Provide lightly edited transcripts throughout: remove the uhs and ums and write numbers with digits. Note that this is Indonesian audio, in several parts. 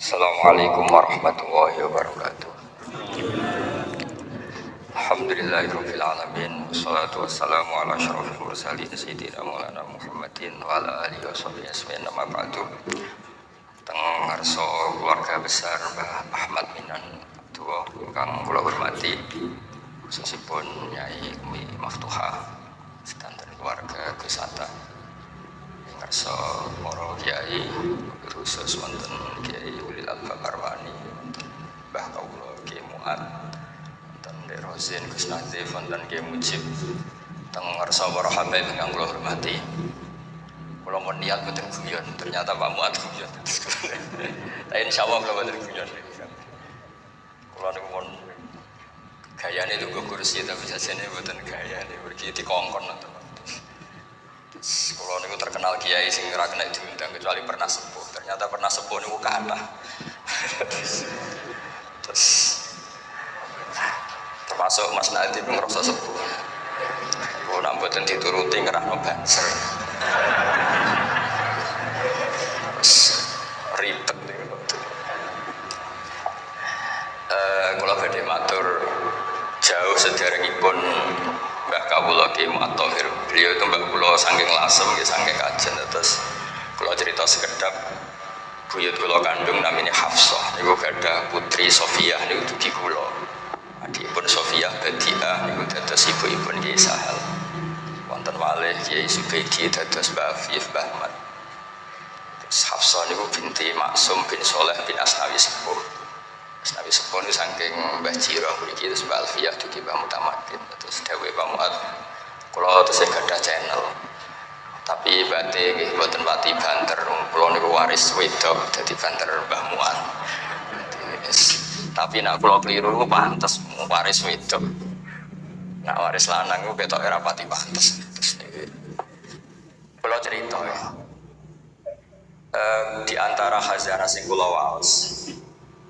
Assalamualaikum warahmatullahi wabarakatuh. Alhamdulillahirabbil alamin. Wassalatu wassalamu ala asyrofil mursalin sayyidina Maulana Muhammadin wa ala alihi washabihi ajmain. Amma ba'du. Teng ngarsa keluarga besar Mbah Ahmad Minan Tua kang kula hormati, khususipun Nyai Umi Maftuha sedanten keluarga Gus Hatta. Ngarsa para kiai khusus wonten Kiai Ulil Albab Arwani, Mbah Kawula Kiai Muat, wonten Dek Rosin Gus Nazif, wonten Kiai Mujib, teng ngarsa para habaib ingkang kula hormati. Kula mun niat mboten guyon, ternyata Pak Muat guyon. Tapi insyaallah kula mboten guyon. Kula niku mun gayane tunggu kursi tapi sajane mboten gayane, pergi dikongkon nonton. Kalau niku terkenal kiai sing ora kena diundang kecuali pernah sepuh. Ternyata pernah sepuh niku kathah. Terus termasuk Mas Nadiem ngerasa sepuh. Kalau nak mboten dituruti ngerahno banser. Ribet niku. Kula badhe matur jauh sederengipun Mbah Kawula Ki Muat Thohir. Beliau itu Mbah kula saking lasem nggih saking kajen. Terus kula cerita sekedap buyut kula kandung namanya Hafsah niku gadah putri Sofiyah niku dugi kula. Adipun Sofiyah Badiah niku dados ibu-ibun Kiai Sahal. Wonten malih Kiai Subaidi dados Mbah Afif Mbah Ahmad. Terus Hafsah niku binti Maksum bin Soleh bin Asnawi Sepuh. Nabi Sepon itu saking Mbah Jirah mriki terus Mbah Alfiyah dugi Mbah Mutamakin terus dawuh Pak Muat kula terus gadah channel tapi bate nggih mboten pati banter kula niku waris wedok dadi banter Mbah Muat tapi nek kula kliru niku pantes waris wedok nek waris lanang niku ketok ora pati pantes terus kula cerita ya di antara khazanah sing kula waos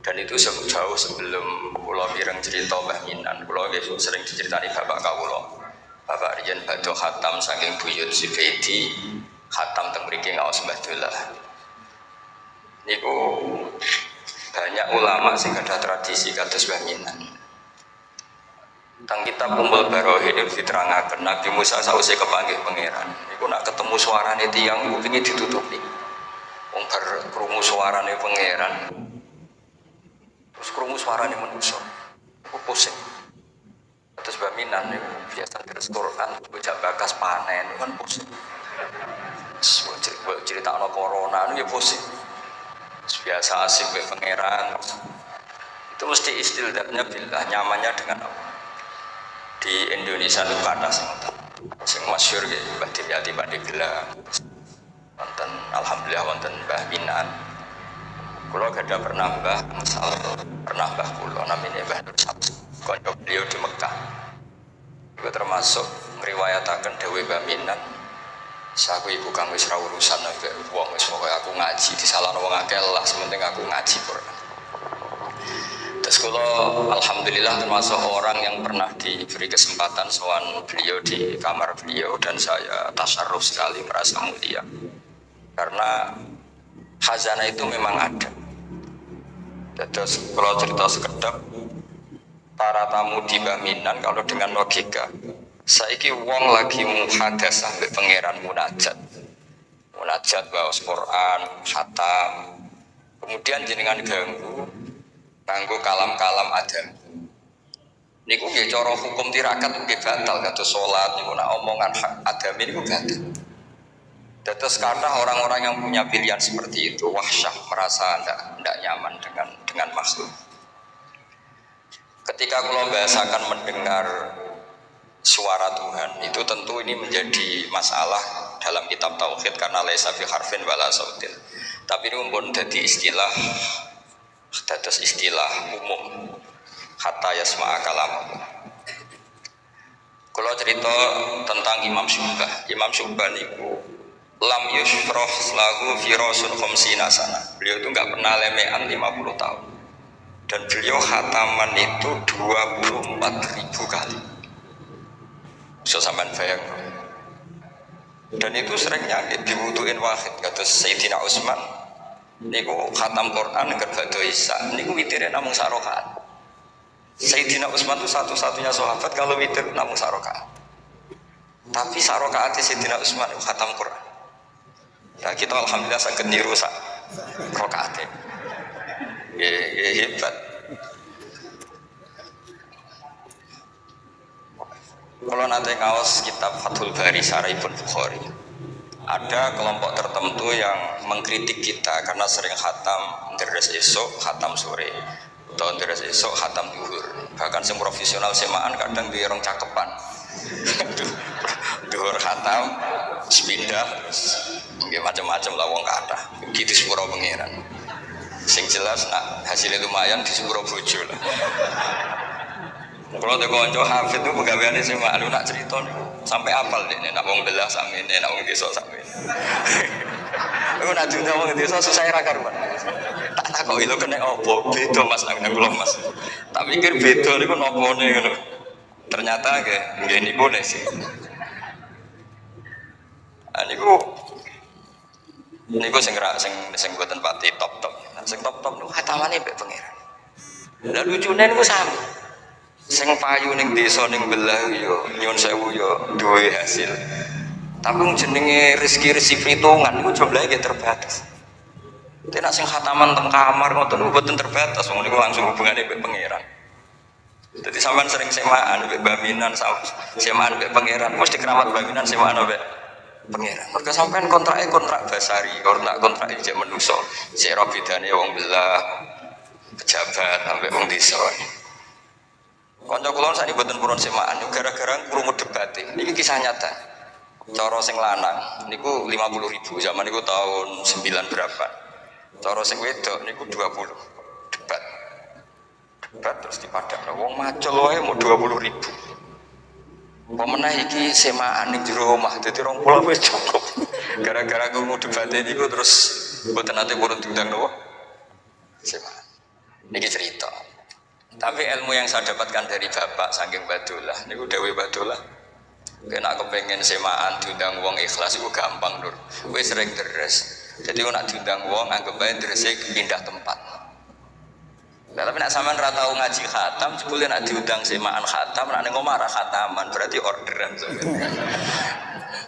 dan itu jauh sebelum kula mireng cerita Mbah Minan. Kula nggih sering diceritani bapak kawula. Bapak riyen badhe khatam saking buyut Subaidi, khatam teng mriki ngaos Mbah Dolah. Niku banyak ulama sing ada tradisi kados Mbah Minan. Teng kitab Ummul Barohin diterangaken Nabi Musa sawise kepanggih pangeran. Niku nak ketemu suarane tiyang kupinge ditutupi. Wong bar krungu suarane pangeran terus krungu suarane manusa aku pusing terus Mbah Minan biasa terus Quran bocah bakas panen kan pusing cerita ana corona ya pusing biasa asik mbek pangeran itu mesti istilahnya billah nyamannya dengan apa di Indonesia itu kata sing masyhur nggih Mbah Dimyati Pandeglang wonten alhamdulillah wonten Mbah Minan. Kulo gada pernah Mbah kulo namanya Mbah Nur Syams. Kanca beliau di Mekah. Itu termasuk ngriwayataken dawuh Mbah Minan. Saku iku kang wis ra urusan ambek wong wis pokoke aku ngaji disalahno wong akeh lah sementing aku ngaji Quran. Terus kulo alhamdulillah termasuk orang yang pernah diberi kesempatan sowan beliau di kamar beliau dan saya tasyarruf sekali merasa mulia. Karena khazanah itu memang ada. Terus kalau cerita sekedap para tamu di Mbah Minan kalau dengan logika saiki wong lagi muhadas sampai pangeran munajat waos Quran khatam kemudian jenengan ganggu kalam-kalam adam niku nggih cara hukum tirakat nggih batal kados salat niku nak omongan adam niku batal. Terus karena orang-orang yang punya pilihan seperti itu wahsyah merasa tidak nyaman dengan makhluk. Ketika kalau bahasakan mendengar suara Tuhan itu tentu ini menjadi masalah dalam kitab tauhid karena laisa fi harfin wala sautin. Tapi ini pun jadi istilah umum hatta yasma'a kalamullah. Kalau cerita tentang Imam Syu'bah niku lam yusroh lahu firasun khomsina sana. Beliau itu enggak pernah lemean 50 tahun. Dan beliau khataman itu 24.000 kali. Bisa sampean bayang. Dan itu seringnya diwuduin wahid. Kata Sayyidina Utsman Niku khatam Quran yang badhe Isya. Niku witire namung sak rakaat. Sayyidina Utsman itu satu-satunya sahabat kalau witir namung sak rakaat. Tapi sak rakaat Sayyidina Utsman itu khatam Quran. Ya kita alhamdulillah saged niru sak rakaat. Hebat. Kalau nanti ngaos kitab Fathul Bari Syarahipun Bukhari, ada kelompok tertentu yang mengkritik kita karena sering khatam deres esok, khatam sore, atau deres esok, khatam duhur. Bahkan yang profesional semaan kadang di orang cakepan, duhur khatam, sepindah, terus macam-macam lah wong kata. Gitu sepuro pengiran. Sing jelas nak hasilnya lumayan di sepuro bojo lah. Kalau ada konco hafid itu pegawaiannya semua, lu nak cerita sampai apal deh, nak wong belah sami ini, nak wong desa sami. Lu nak cerita wong desa susah rakaruan. Tak kok itu kena opo, beda mas nak belum mas. Tak pikir beda ni pun opo nih gitu. Ternyata ke, gini boleh sih. Niku sing buatan pati top, sing top nu hatamannya be pangeran. Lah lucunya niku sama. Sing payu ning desa ning belah yo nyuwun sewu yo duwe hasil. Tapi jenenge rezeki perhitungan niku jumlahe nggih terbatas. Nek sing khataman teng kamar ngoten niku mboten terbatas, wong niku langsung hubungane mbek pangeran. Dadi sampean sering semaan mbek baminan semaan mbek pangeran, mesti keramat baminan semaan mbek pangeran. Mergo sampean kontrake kontrak basari, kontrak ijek manusa. Sik ro bedane wong belah pejabat ambek wong desa. Kanca kula sakniki mboten purun semaan gara-gara krungu debat. Niki kisah nyata. Cara sing lanang niku 50.000 zaman niku tahun 9 berapa. Cara sing wedok niku 20. Debat terus dipadakno wong macul wae mau 20.000. Pemenah iki semaan ning jero omah dadi 20 wis cukup. Gara-gara krungu debat niku terus mboten nate purun diundang nopo? Semaan. Niki cerita. Tapi ilmu yang saya dapatkan dari bapak saking Badullah, niku dewe Badullah. Kena kepengen semaan diundang wong ikhlas itu gampang nur. Wis sering deres. Jadi nak diundang wong anggap bae derese pindah tempat. Nah, tapi nak sampean ra tau ngaji khatam, jebule nak diundang semaan khatam, nak ning omah ra khataman, berarti orderan sampean.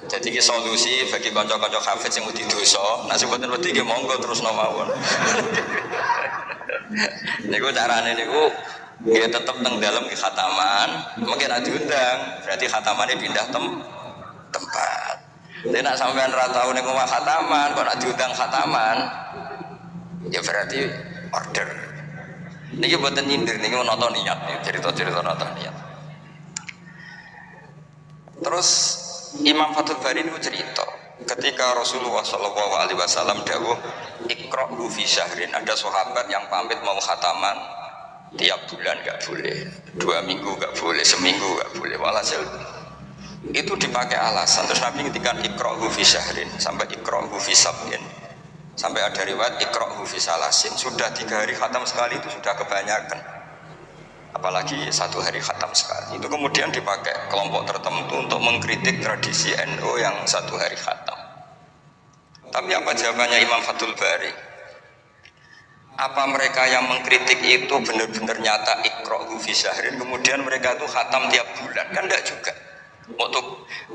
Jadi ki solusi bagi kanca-kanca hafid sing wedi dosa, nak sebutan wedi ki monggo terus mawon. Niku carane niku dia tetap teng dalam ke khataman, mungkin ada diundang, berarti khatamannya pindah tempat. Dia nak sampean ratau ning omah khataman, kok nak diundang khataman, ya berarti order. Niki mboten nyindir, niki nonton niat, cerita-cerita nonton niat. Terus Imam Fathul Bari niku cerita, ketika Rasulullah SAW dawuh iqra'u fi syahrin, ada sahabat yang pamit mau khataman tiap bulan enggak boleh, 2 minggu enggak boleh, seminggu enggak boleh. Walhasil itu dipakai alasan. Terus Nabi ngendikan iqra'u fi syahrin sampai iqra'u fi sab'in, sampai ada riwayat iqra'u fi salasin. Sudah 3 hari khatam sekali itu sudah kebanyakan, apalagi 1 hari khatam sekali. Itu kemudian dipakai kelompok tertentu untuk mengkritik tradisi NU yang 1 hari khatam. Tapi apa jawabannya Imam Fathul Bari? Apa mereka yang mengkritik itu benar-benar nyata iqra'u fi syahrin, kemudian mereka itu khatam tiap bulan? Kan enggak juga.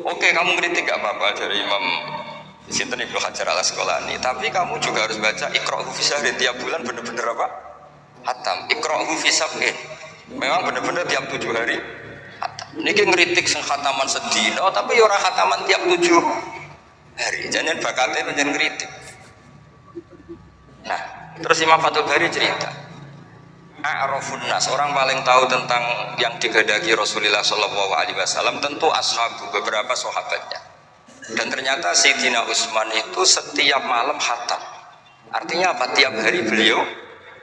Oke, kamu kritik enggak apa-apa dari Imam Sinten Ibnu Hajar al-Asqalani, tapi kamu juga harus baca iqra'u fi syahrin tiap bulan benar-benar apa? Khatam. Iqra'u fi sab'in. Memang benar-benar tiap 7 hari khatam. Niki ngritik sing khataman sedina, tapi ya ora khataman tiap 7 hari. Jangan bakatnya menjen ngritik. Nah, terus Imam Fathul Bari cerita, a'rafun nas, orang paling tahu tentang yang digadaki Rasulullah SAW tentu ashabu, beberapa sahabatnya. Dan ternyata Sayyidina Utsman itu setiap malam khatam. Artinya apa? Tiap hari beliau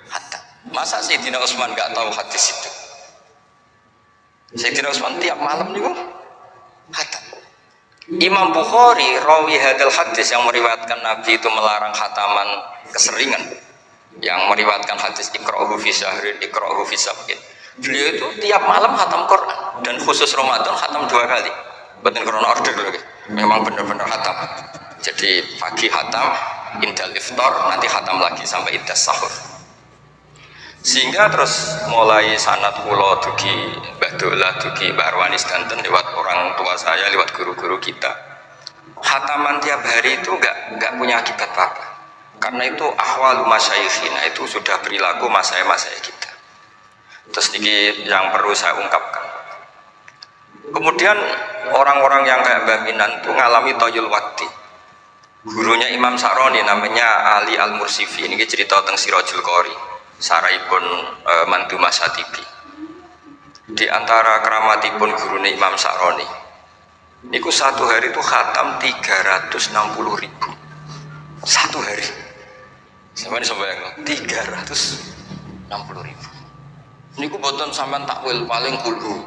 khatam. Masa Sayyidina Utsman nggak tahu hadis itu? Sayyidina Utsman tiap malam itu khatam. Imam Bukhari rawi hadal hadis yang meriwayatkan Nabi itu melarang khataman keseringan, yang meriwayatkan hadis iqra'u fi syahrin, iqra'u fi sab'in. Beliau itu tiap malam khatam Quran, dan khusus Ramadan khatam 2 kali. Betul karena order lagi. Memang benar-benar khatam. Jadi pagi khatam, indal iftar, nanti khatam lagi sampai iddah sahur. Sehingga terus mulai sanad kula dugi Mbah Dolah, dugi Mbah Arwanis Danten lewat orang tua saya, lewat guru-guru kita. Khataman tiap hari itu enggak punya akibat apa-apa. Karena itu ahwal masyayikhina, itu sudah perilaku masyaikh kita. Terus ini yang perlu saya ungkapkan. Kemudian orang-orang yang kayak Mbah Minan itu ngalami toyul wakti. Gurunya Imam Sa'roni namanya Ali Al-Mursifi, ini cerita tentang Sirajul Qori, saraipun mantu Mas Hatibi. Di antara keramatipun gurunya Imam Sa'roni, niku satu hari itu khatam 360.000 satu hari. Sampai sembayang 360.000. Niku boten sampean takwil paling kudu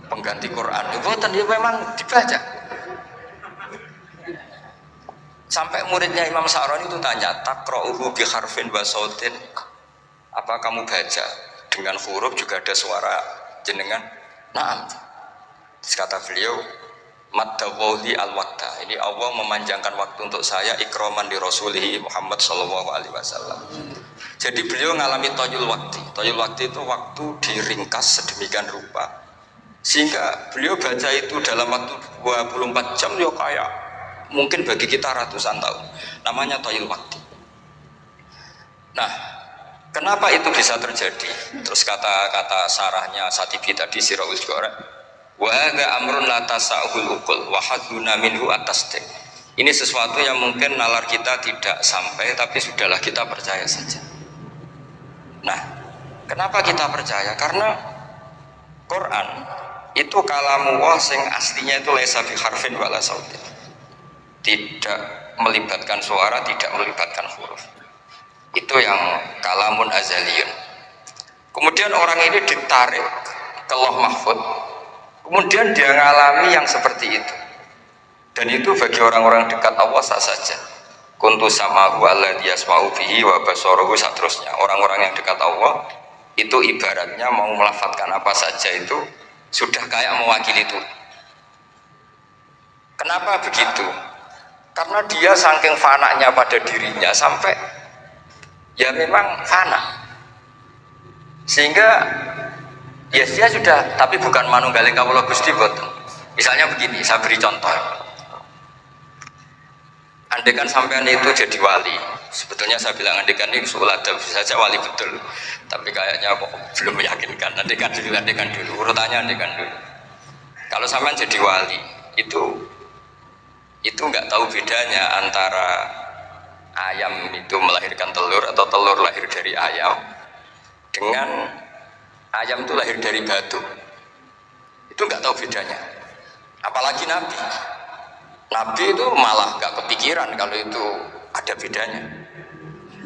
pengganti Quran. Boten ya memang dibaca. Sampai muridnya Imam Sa'roni itu tanya, taqra'uhu bi harfin wa sautin. Apa kamu baca dengan huruf juga ada suara jenengan? Naam. Terus kata beliau, maddawawli al-waqta. Ini Allah memanjangkan waktu untuk saya ikroman di Rasulihi Muhammad sallallahu alaihi wasallam. Jadi beliau mengalami toyul wakti. Toyul wakti itu waktu diringkas sedemikian rupa sehingga beliau baca itu dalam waktu 24 jam ya kayak mungkin bagi kita ratusan tahun. Namanya toyul wakti. Nah, kenapa itu bisa terjadi? Terus kata-kata sarahnya Satibi tadi Sirahul Qora, wa hadza amrun la tasahul uqul wa haduna minhu atasdik. Ini sesuatu yang mungkin nalar kita tidak sampai, tapi sudahlah kita percaya saja. Nah, kenapa kita percaya? Karena Quran itu kalamullah sing aslinya itu laisa bi harfin wala sautin. Tidak melibatkan suara, tidak melibatkan huruf. Itu yang kalamun azaliyun. Kemudian orang ini ditarik ke Lauh Mahfud. Kemudian dia mengalami yang seperti itu. Dan itu bagi orang-orang dekat Allah sah saja. Kuntu samahu alladhi yasma'u bihi wa basaruhu satrusnya. Orang-orang yang dekat Allah itu ibaratnya mau melafadzkan apa saja itu sudah kayak mewakili itu. Kenapa begitu? Karena dia saking fananya pada dirinya sampai ya memang fana. Sehingga ya dia sudah, tapi bukan manunggaling kawula Gusti boten. Misalnya begini, saya beri contoh. Andaikan sampean itu jadi wali, sebetulnya saya bilang andaikan ini sulada bisa saja wali betul, tapi kayaknya kok belum meyakinkan. Andaikan dulu, urutannya andaikan dulu. Kalau sampean jadi wali, itu nggak tahu bedanya antara ayam itu melahirkan telur atau telur lahir dari ayam dengan ayam itu lahir dari batu. Itu nggak tahu bedanya. Apalagi Nabi. Nabi itu malah nggak kepikiran kalau itu ada bedanya.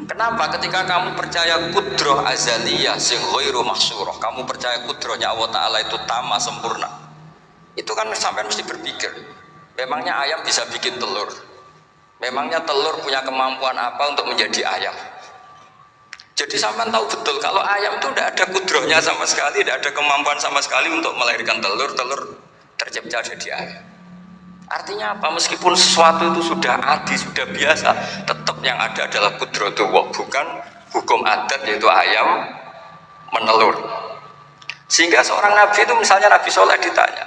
Kenapa? Ketika kamu percaya kudroh azaliyah sing ghairu mahsurah, kamu percaya kudrohnya Allah Ta'ala itu tama sempurna, itu kan sampai mesti berpikir, memangnya ayam bisa bikin telur? Memangnya telur punya kemampuan apa untuk menjadi ayam? Jadi sampean tahu betul kalau ayam itu tidak ada kudrohnya sama sekali, tidak ada kemampuan sama sekali untuk melahirkan telur tercipta jadi ayam. Artinya apa? Meskipun sesuatu itu sudah adi, sudah biasa, tetap yang ada adalah kudratullah, bukan hukum adat yaitu ayam menelur. Sehingga seorang nabi itu misalnya Nabi Soleh ditanya,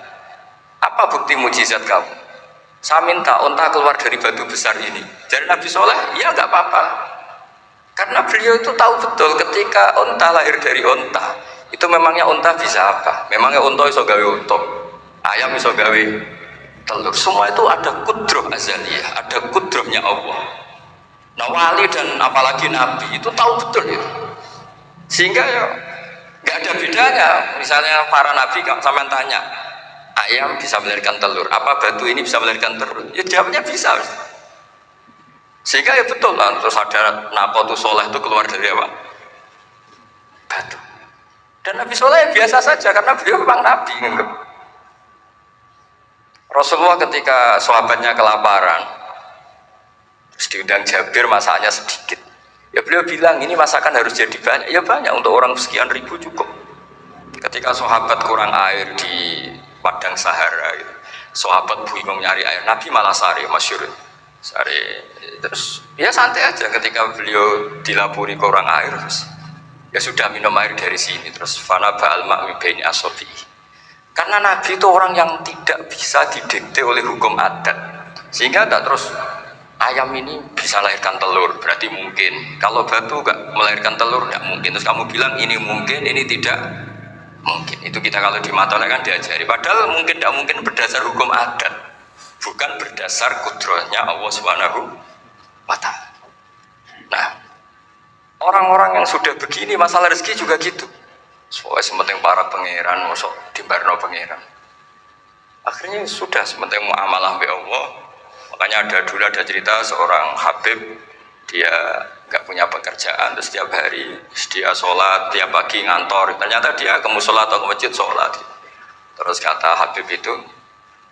apa bukti mujizat kamu? Saya minta unta keluar dari batu besar ini. Jadi Nabi Soleh, ya nggak apa-apa. Karena beliau itu tahu betul ketika unta lahir dari unta, itu memangnya unta bisa apa? Memangnya unta iso gawe unta, ayam iso gawe telur. Semua itu ada kudroh azaliyah, ada kudrohnya Allah. Nah wali dan apalagi nabi itu tahu betul itu. Sehingga ya nggak ada bedanya. Misalnya para nabi sampai tanya, ayam bisa melahirkan telur, apa batu ini bisa melahirkan telur? Ya jawabnya bisa. Sehingga ya betul lah, terus ada Nakotu Soleh itu keluar dari apa? Batu. Dan Nabi Soleh biasa saja karena beliau memang nabi. Rasulullah ketika sahabatnya kelaparan, terus diundang Jabir, masakannya sedikit. Ya beliau bilang ini masakan harus jadi banyak. Ya banyak, untuk orang sekian ribu cukup. Ketika sahabat kurang air di padang Sahara, gitu, sahabat bingung nyari air, Nabi malah sari, masyhur. Sare terus ya santai aja ketika beliau dilapuri ke orang air terus ya sudah minum air dari sini terus fana ba'al ma'mi baini asobi. Karena Nabi itu orang yang tidak bisa didikte oleh hukum adat, sehingga tak terus ayam ini bisa lahirkan telur berarti mungkin, kalau batu gak melahirkan telur gak mungkin, terus kamu bilang ini mungkin ini tidak mungkin. Itu kita kalau di matola kan diajari, padahal mungkin tidak mungkin berdasar hukum adat, bukan berdasar kudrahnya Allah Subhanahu wa ta'ala. Nah, orang-orang yang sudah begini masalah rezeki juga gitu. Soalnya sementing para pangeran, masuk di barno pangeran. Akhirnya sudah sementing muamalah be Allah. Makanya dulu ada cerita seorang Habib, dia nggak punya pekerjaan, terus setiap hari dia sholat, tiap pagi ngantor. Ternyata dia ke musola atau ke masjid sholat. Terus kata Habib itu,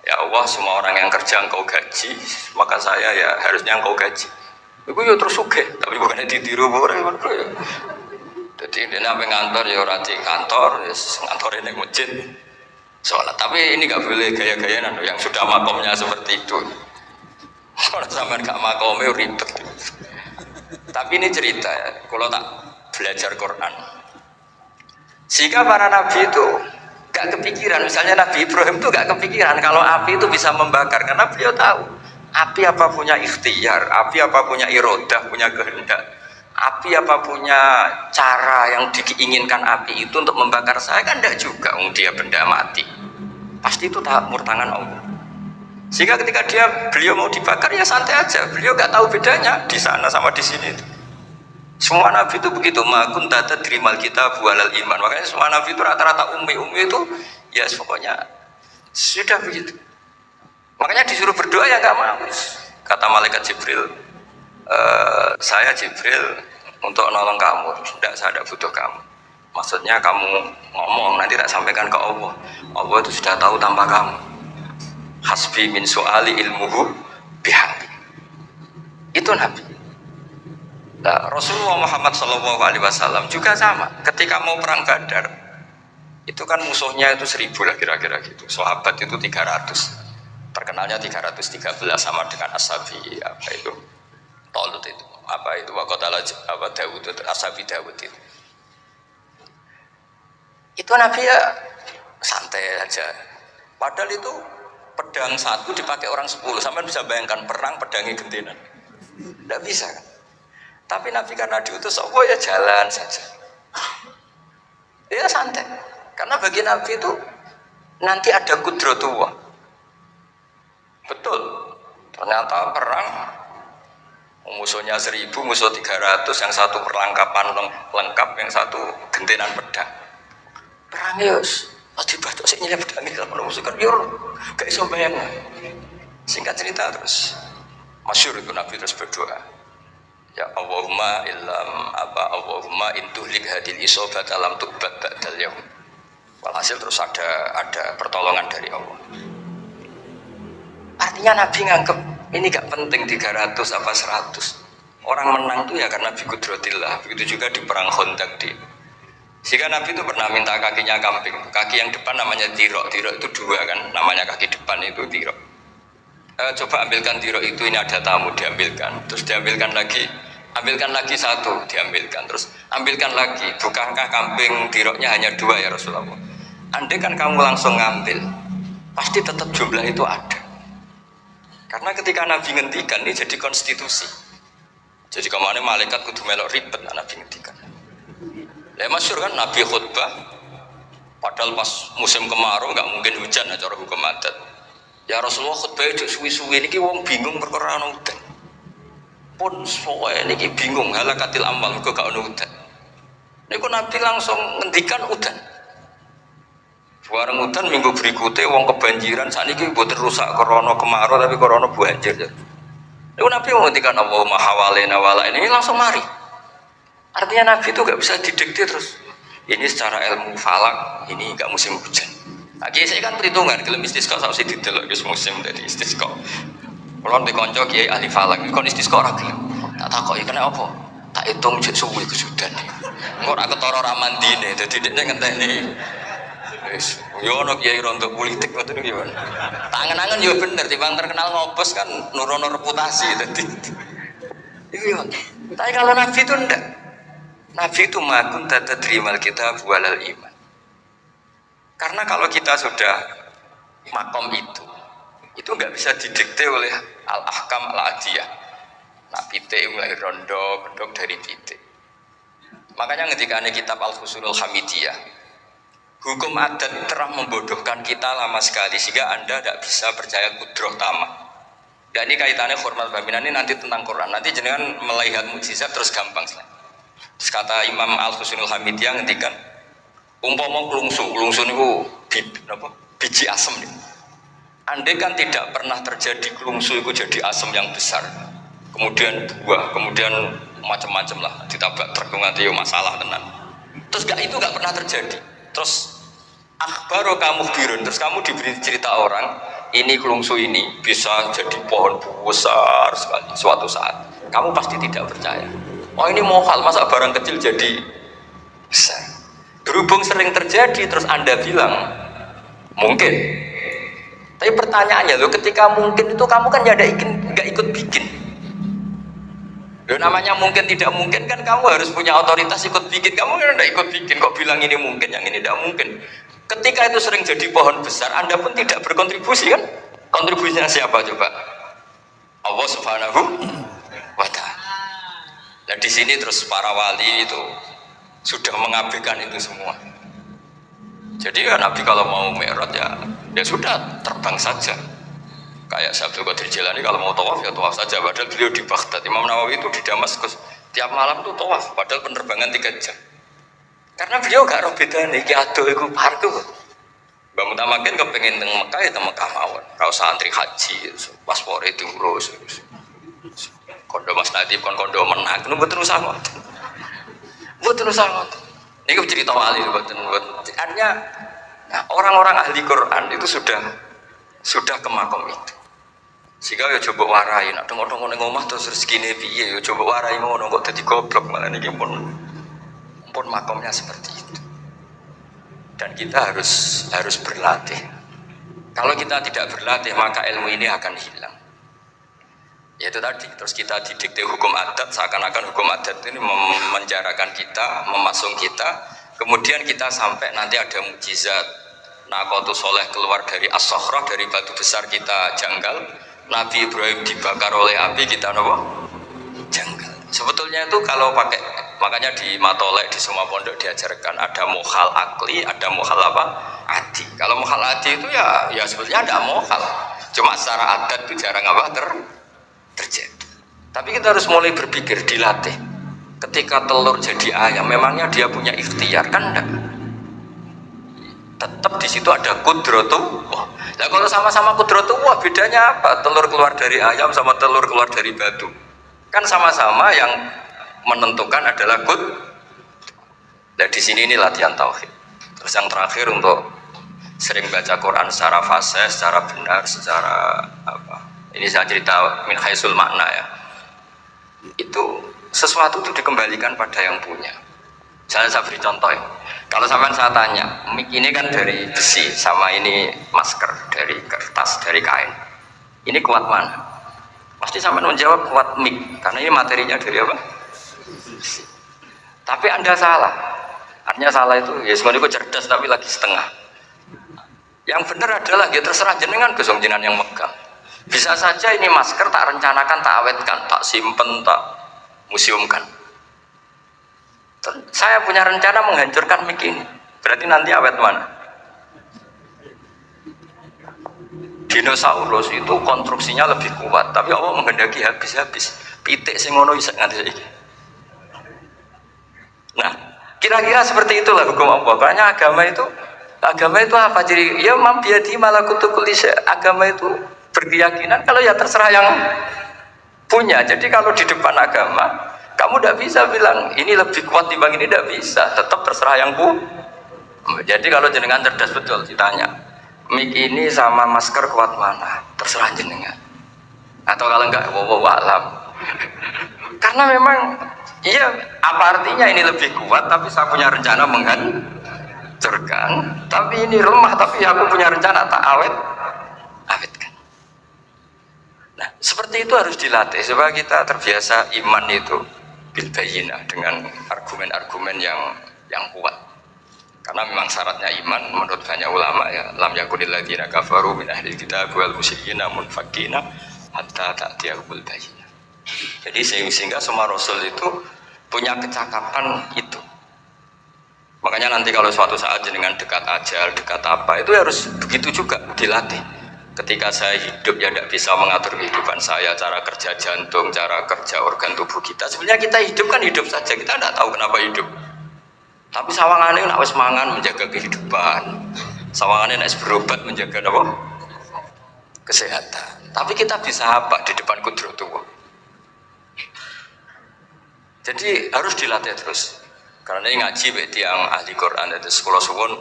ya Allah, semua orang yang kerja engkau gaji, maka saya ya harusnya engkau gaji. Iku ya terus suge, tapi bukannya ditiru boleh. Jadi dia sampai ngantor ya orang di kantor, ya ngantor ini masjid sholat. Tapi ini nggak boleh gaya-gayaan yang sudah makomnya seperti itu. Kalau sampai nggak makomnya ribet. Tapi ini cerita ya, kalau tak belajar Quran. Sehingga para nabi itu gak kepikiran, misalnya Nabi Ibrahim itu gak kepikiran kalau api itu bisa membakar, karena beliau tahu api apa punya ikhtiar, api apa punya irodah, punya kehendak, api apa punya cara yang diinginkan api itu untuk membakar saya, kan tidak juga, dia benda mati, pasti itu tangan Allah. Sehingga ketika beliau mau dibakar ya santai aja, beliau gak tahu bedanya di sana sama di sini. Semua nabi itu begitu, makun tata dirimal kita bualal iman. Makanya semua nabi itu rata-rata umi itu ya pokoknya sudah begitu. Makanya disuruh berdoa ya nggak mau. Kata malaikat Jibril, saya Jibril untuk nolong kamu, saya tidak butuh kamu. Maksudnya kamu ngomong nanti tak sampaikan ke Allah. Allah itu sudah tahu tanpa kamu. Hasbi min su'ali ilmuhu bihamdi. Itu nabi. Nah, Rasulullah Muhammad SAW juga sama. Ketika mau perang Badar, itu kan musuhnya itu 1000 lah kira-kira gitu. Sahabat itu 300. Terkenalnya 313 sama dengan Ashabi apa itu? Tolut itu. Apa itu? Waqatala apa Dawud itu, Ashabi Dawud itu. Itu Nabi ya santai aja. Padahal itu pedang satu dipakai orang 10. Sampai bisa bayangkan perang pedangnya gentenan. Tidak bisa kan? Tapi Nabi karena diutus Allah ya jalan saja. Ya santai. Karena bagi Nabi itu nanti ada kudratullah. Betul. Ternyata perang musuhnya 1000, musuh 300, yang satu perlengkapan lengkap, yang satu gentenan pedang. Perang yus. Pasti batuk sih nyelip pedangnya kalau musuh kan yur. Gak iso bayang. Singkat cerita terus masyhur itu Nabi terus berdoa. Ya Allahumma Allahumma intuhlik hadil isobat alam tubat ba'dal yaum. Walhasil terus ada pertolongan dari Allah. Artinya Nabi nganggep ini gak penting 300 apa 100. Orang menang tuh ya karena biqudratillah. Begitu juga di perang Khandaq di. Sehingga Nabi itu pernah minta kakinya kambing. Kaki yang depan namanya dirok. Dirok itu 2 kan, namanya kaki depan itu dirok. Coba ambilkan dirok itu, ini ada tamu, diambilkan. Terus diambilkan lagi 1, diambilkan. Terus ambilkan lagi. Bukankah kambing diroknya hanya 2 ya Rasulullah? Andai kan kamu langsung ngambil, pasti tetap jumlah itu ada. Karena ketika Nabi ngendikan ini jadi konstitusi. Jadi kemana malaikat kudu melok ribet Nabi ngendikan. Ya masyhur kan Nabi khutbah, padahal pas musim kemarau nggak mungkin hujan cara hukum adat. Ya Rasulullah khutbah itu suwi-suwi niki wong bingung perkara ana udan. Pun soalnya niki bingung halakatil amal kok gak ana udan. Niku Nabi langsung ngendikan udan. Bareng udan minggu berikutnya wong kebanjiran saniki mboten rusak krana kemarau tapi krana banjir. Niku Nabi ngendikan Allahumma hawalena wala ini langsung mari. Artinya Nabi itu gak bisa didikte terus. Ini secara ilmu falak ini gak musim hujan. Lagi saya kan perhitungan, kalau istisqa sampai didelok wis musim dari istisqa. Kalau di konco kiai ahli falak, kon istisqa ora gelem. Tak takoki kena apa? Tak hitung jek suwi kesudan. Engko ora ketara ra mandine, dadi dekne ngenteni. Yo ono kiai rontok politik ngoten iki. Tangan-tangan yo bener timbang terkenal ngopos kan nurono reputasi dadi. Iya. Tapi kalau Nabi itu enggak. Nabi itu makun tata terimal kita walal iman. Karena kalau kita sudah makom itu enggak bisa didikte oleh al-ahkam al-adiyah. Nah, pitik mulai rondo, bendok dari pitik. Makanya ketika ada kitab Al-Fusulul Hamidiyah, hukum adat telah membodohkan kita lama sekali sehingga Anda tidak bisa percaya kudroh tamah. Dan ini kaitannya hormat baminan ini nanti tentang Quran. Nanti jenengan melihat mukjizat terus gampang sekali. Terus kata Imam Al-Fusulul Hamidiyah ngendikan, umpama klungsu itu biji asem. Andai kan tidak pernah terjadi klungsu itu jadi asem yang besar. Kemudian buah, kemudian macam-macam lah ditabrak truk nanti masalah tenan. Terus itu gak pernah terjadi. Terus akhbaru kamu birun, terus kamu diberi cerita orang ini kelungsu ini bisa jadi pohon besar sekali suatu saat. Kamu pasti tidak percaya. Oh ini mohal, masa barang kecil jadi besar. Berhubung sering terjadi, terus Anda bilang mungkin. Tapi pertanyaannya loh, ketika mungkin itu kamu kan nggak ikut bikin. Loh, namanya mungkin tidak mungkin kan kamu harus punya otoritas ikut bikin. Kamu kan tidak ikut bikin, kok bilang ini mungkin, yang ini tidak mungkin. Ketika itu sering jadi pohon besar, Anda pun tidak berkontribusi kan? Kontribusinya siapa coba? Allah Subhanahu wa Ta'ala. Nah di sini terus para wali itu sudah mengabaikan itu semua. Jadi ya Nabi kalau mau mi'raj ya sudah terbang saja. Kayak Syekh Abdul Qadir Jilani kalau mau tawaf ya tawaf saja. Padahal beliau di Baghdad. Imam Nawawi itu di Damaskus tiap malam tuh tawaf. Padahal penerbangan 3 jam. Karena beliau gak roh beda nih. Aduh itu parku. Mbak Mutamakin kepengen teng Mekah ya teng Mekah mawon. Kau santri haji, paspor itu ngurus. Kondo Mas Nadib kondo menang. Nunggu terus sangat. Terus sangat. Ini cerita wali buat. Artinya nah, orang-orang ahli Quran itu sudah ke makom itu. Sehingga ya coba warai, nak tengok-tengok nang omah terus rezekine piye, ya coba warai ngono kok dadi goblok malah niki pun makomnya seperti itu. Dan kita harus berlatih. Kalau kita tidak berlatih maka ilmu ini akan hilang. Ya itu tadi, terus kita didikte hukum adat seakan-akan hukum adat ini memenjarakan kita, memasung kita. Kemudian kita sampai nanti ada mukjizat. Naqatu Soleh keluar dari As-Sakhrah, dari batu besar kita janggal. Nabi Ibrahim dibakar oleh api kita apa? Janggal. Sebetulnya itu kalau pakai, makanya di Matolek di semua pondok diajarkan ada mukhal akli, ada mukhal apa? Adi. Kalau mukhal adi itu ya sebetulnya ada mukhal. Cuma secara adat itu jarang apa terjadi. Tapi kita harus mulai berpikir, dilatih. Ketika telur jadi ayam, memangnya dia punya ikhtiar kan enggak? Tetap di situ ada kudratullah. Nah kalau sama-sama kudratullah bedanya apa? Telur keluar dari ayam sama telur keluar dari batu. Kan sama-sama yang menentukan adalah Nah di sini ini latihan tauhid. Terus yang terakhir untuk sering baca Quran secara fasih, secara benar, secara apa? Ini saya cerita min haisul makna ya. Itu sesuatu itu dikembalikan pada yang punya. Saya beri contoh ya. Kalau sampai saya tanya, mic ini kan dari besi, sama ini masker dari kertas, dari kain. Ini kuat mana? Pasti sampai menjawab kuat mic, karena ini materinya dari apa? Besi. Tapi Anda salah. Artinya salah itu, ya sebenarnya cerdas tapi lagi setengah. Yang benar adalah, ya terserah jenengan kesongjinan yang megang. Bisa saja ini masker tak rencanakan, tak awetkan, tak simpen, tak museumkan. Saya punya rencana menghancurkan mic ini. Berarti nanti awet mana? Dinosaurus itu konstruksinya lebih kuat, tapi Allah menghendaki habis-habis. Pitik sing ngono iso nganti saiki. Nah, kira-kira seperti itulah hukum Allah. Karena agama itu apa? Jadi ya mambiati malakutu kulli syai. Agama itu berkeyakinan kalau ya terserah yang punya. Jadi kalau di depan agama kamu tidak bisa bilang ini lebih kuat dibanding ini, tidak bisa, tetap terserah yang Jadi kalau jenengan cerdas betul ditanya, mic ini sama masker kuat mana? Terserah jenengan. Atau kalau enggak, wallahu a'lam. Karena memang iya, apa artinya ini lebih kuat tapi saya punya rencana hancurkan. Tapi ini lemah, tapi aku punya rencana tak awetkan. Nah, seperti itu harus dilatih supaya kita terbiasa iman itu bil bayyinah dengan argumen-argumen yang kuat. Karena memang syaratnya iman menurut banyak ulama ya, lam yakunil ladzina kafaru min ahlil kitab wal musyrikin munfakina hatta ta'tiyahumul bayyinah. Jadi sehingga semua rasul itu punya kecakapan itu. Makanya nanti kalau suatu saat dengan dekat ajal, dekat apa, itu harus begitu juga dilatih. Ketika saya hidup ya tidak bisa mengatur kehidupan saya, cara kerja jantung, cara kerja organ tubuh kita. Sebenarnya kita hidup kan hidup saja, kita tidak tahu kenapa hidup. Tapi sawangannya nak wis mangan menjaga kehidupan. Sawangannya nak berobat menjaga apa? Kesehatan. Tapi kita bisa apa di depan kudratullah? Jadi harus dilatih terus. Karena ini ngaji bagi yang ahli Quran itu sekolah suwun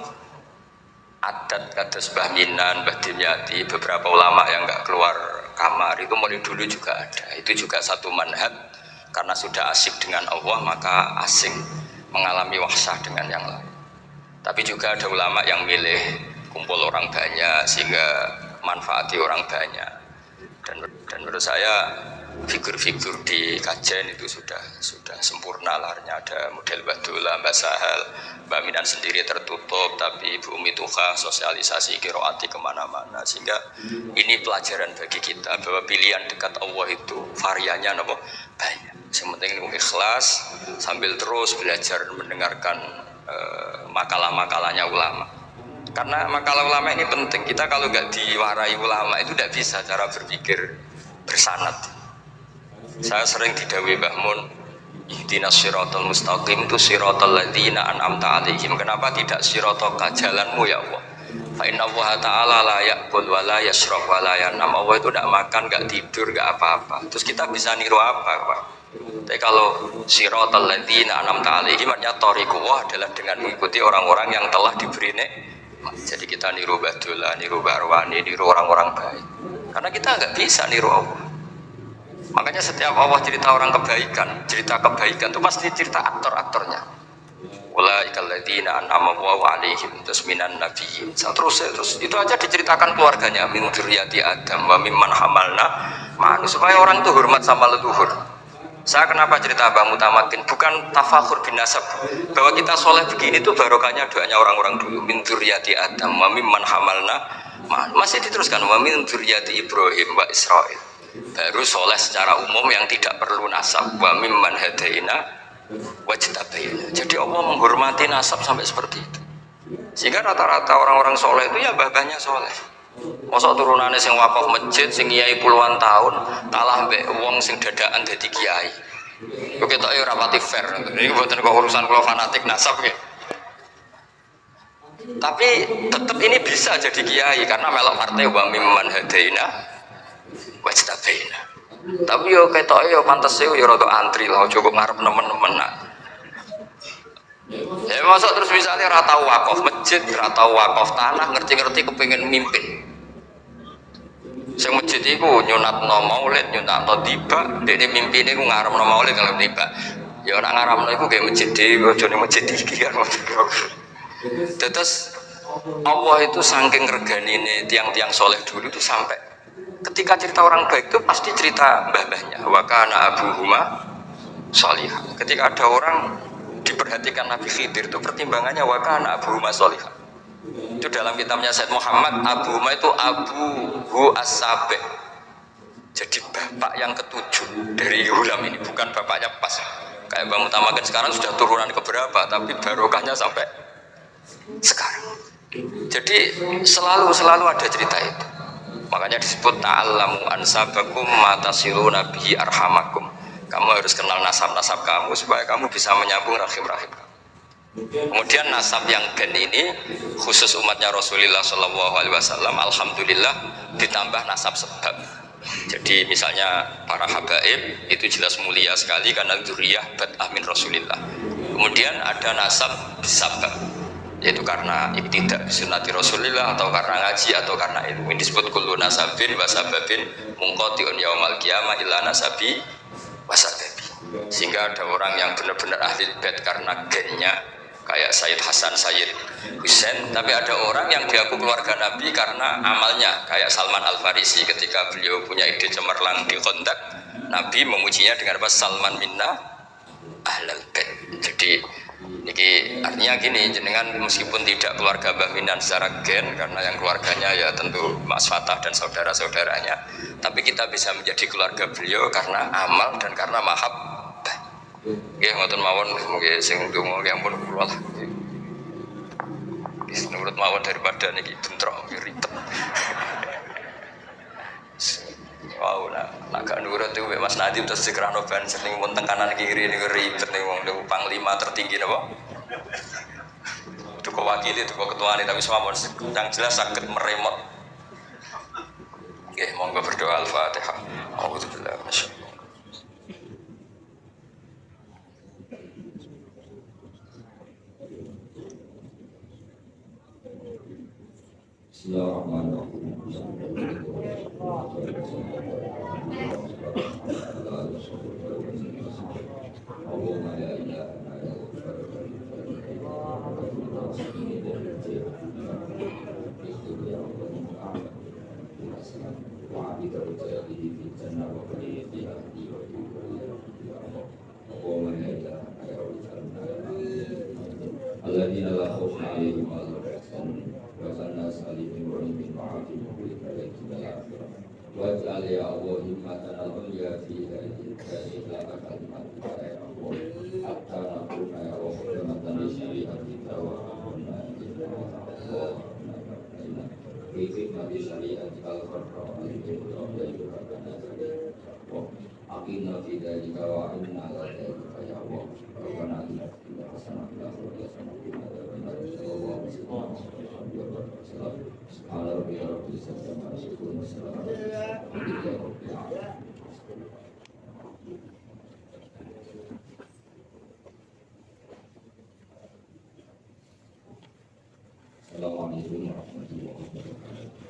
adat kados Mbah Minan, Mbah Dimyati, beberapa ulama yang nggak keluar kamar itu mulai dulu juga ada. Itu juga satu manhaj karena sudah asik dengan Allah maka asing mengalami wahsah dengan yang lain. Tapi juga ada ulama yang milih kumpul orang banyak sehingga manfaati orang banyak. Dan menurut saya figur-figur di kajian itu sudah sempurna larnya. Ada model Mbah Dola, Mbah Sahal, Mbah Minan sendiri tertutup, tapi Bu Umi Tuha sosialisasi qiraati kemana-mana. Sehingga ini pelajaran bagi kita bahwa pilihan dekat Allah itu variannya banyak. Yang penting ini ikhlas sambil terus belajar mendengarkan makalah-makalahnya ulama. Karena makalah ulama ini penting. Kita kalau nggak diwarai ulama itu tidak bisa cara berpikir bersanad. Saya sering didhawuhi Mbah Mun, ihdinas siratal mustaqim itu siratal ladzina an'amta 'alaihim. Kenapa tidak siratoka jalanmu ya Allah? Fa inna Allah ta'ala la ya'kul wa la yashrab wa la yanam. Allah itu tidak makan, tidak tidur, tidak apa-apa. Terus kita bisa niru apa, Pak? Tapi kalau siratal ladzina an'amta 'alaihim artinya thariqullah adalah dengan mengikuti orang-orang yang telah diberi nikmat. Jadi kita niru Badola, niru Barwani, niru orang-orang baik. Karena kita nggak bisa niru Allah. Makanya setiap Allah cerita orang kebaikan, cerita kebaikan itu pasti cerita aktor-aktornya. Ulaikal ladzina an'ama Allahu 'alaihim minan nabiyyin. Terus itu aja diceritakan keluarganya min dzurriyyati Adam wa mimman hamalna ma'an, supaya orang itu hormat sama leluhur. Saya kenapa cerita Mbah Mutamakin? Bukan tafakhur bin nasab, bahwa kita soleh begini itu barokahnya doanya orang-orang dulu. Min dzurriyyati Adam wa mimman hamalna ma'an. Masih diteruskan wa min dzurriyyati Ibrahim wa Israil. Baru soleh secara umum yang tidak perlu nasab. Wa mimman hadaina wajtabaina. Jadi Allah menghormati nasab sampai seperti itu. Sehingga rata-rata orang-orang soleh itu ya babahnya soleh. Masa turunannya sing wakaf masjid, sing kiai puluhan tahun, kalah mbek wong sing dadaan dadi kiai. Kok ketok ya ora pati fair. Ini mboten kok urusan kula fanatik nasab nggih. Tapi tetap ini bisa jadi kiai karena melok partai wa mimman hadaina wajtabaina. Tapi yo ketok yo pantes yo rada antri lah, aja kok ngarep nemen-nemen nak. Ya masa terus misalnya ora tau wakaf masjid, ora tau wakaf tanah, ngerti-ngerti kepengin mimpin. Sing masjid iku nyunatno maulid, nyunatno tiba, dekne mimpine iku ngaramno maulid kalau tiba. Ya ora ngaramno iku ge masjid dhewe, aja ning masjid iki kan. Terus Allah itu saking reganine tiang-tiang soleh dulu itu sampai ketika cerita orang baik itu pasti cerita mbah-mbahnya. Wa kana abuhuma sholihah. Ketika ada orang diperhatikan Nabi Khidir itu pertimbangannya wa kana abuhuma sholihah. Itu dalam kitabnya Said Muhammad, abuhuma itu abuhu as-sabi'. Jadi bapak yang ketujuh dari ulam ini, bukan bapaknya pas. Kayak Mbah Mutamakin sekarang sudah turunan ke berapa, tapi barokahnya sampai sekarang. Jadi selalu ada cerita itu. Makanya disebut ta'allamu ansabakum matasiluna bihi arhamakum. Kamu harus kenal nasab-nasab kamu supaya kamu bisa menyambung rahim-rahim kamu. Kemudian nasab yang gen ini khusus umatnya Rasulullah SAW, alhamdulillah ditambah nasab sebab. Jadi misalnya para habaib itu jelas mulia sekali karena dzurriyyah bad'ah min Rasulillah. Kemudian ada nasab bisabab, yaitu karena ibtidak sunnati Rasulillah atau karena ngaji atau karena ilmu. Ini disebut kullu nasabin wasababin mungqati'un yaumal qiyamah illa nasabi wasababi. Sehingga ada orang yang benar-benar ahli bait karena gennya, kayak Sayyid Hasan, Sayyid Husain. Tapi ada orang yang diaku keluarga Nabi karena amalnya, kayak Salman Al Farisi ketika beliau punya ide cemerlang di Khandaq, Nabi memujinya dengan apa? Salman minna ahlal bait. Jadi ini artinya gini, jenengan meskipun tidak keluarga Mbah Minan secara gen, karena yang keluarganya ya tentu Mas Fatah dan saudara-saudaranya, tapi kita bisa menjadi keluarga beliau karena amal dan karena mahabbah. Nggih ngoten mawon, nggih sing ndonga nggih ampun kula lah. Wis nurut mawon daripada niki bentrok ribet. Wow, nak gak nurut itu Mas Nadiem terus dikerano banser ning mun teng kanan kiri niku ribet ning wong panglima tertinggi napa? Itu kok wakili, itu kok ketuane tapi semawon yang jelas saged meremot. Nggih, monggo berdoa Al-Fatihah. Auzubillahi minasyaitonir Alladzina la khaufun 'alaihim wa la hum yahzanun wa kana salihun wa min ma'atihim bi khairin akhirah waj'al ya Allah himmatan al-ulya fi hadhihi al kalimat ya Allah hatta nakuna ya Allah himatan li syari'ati wa fi khidmati syari'ati al-farqa aqimna fi dhalika wa inna ala dhalika ya Allah rabbana atina fid dunya hasanah wa fil akhirati hasanah wa qina adzabannar subhana rabbika rabbil izzati amma yasifun wa salamun alal mursalin. Assalamualaikum warahmatullahi wabarakatuh.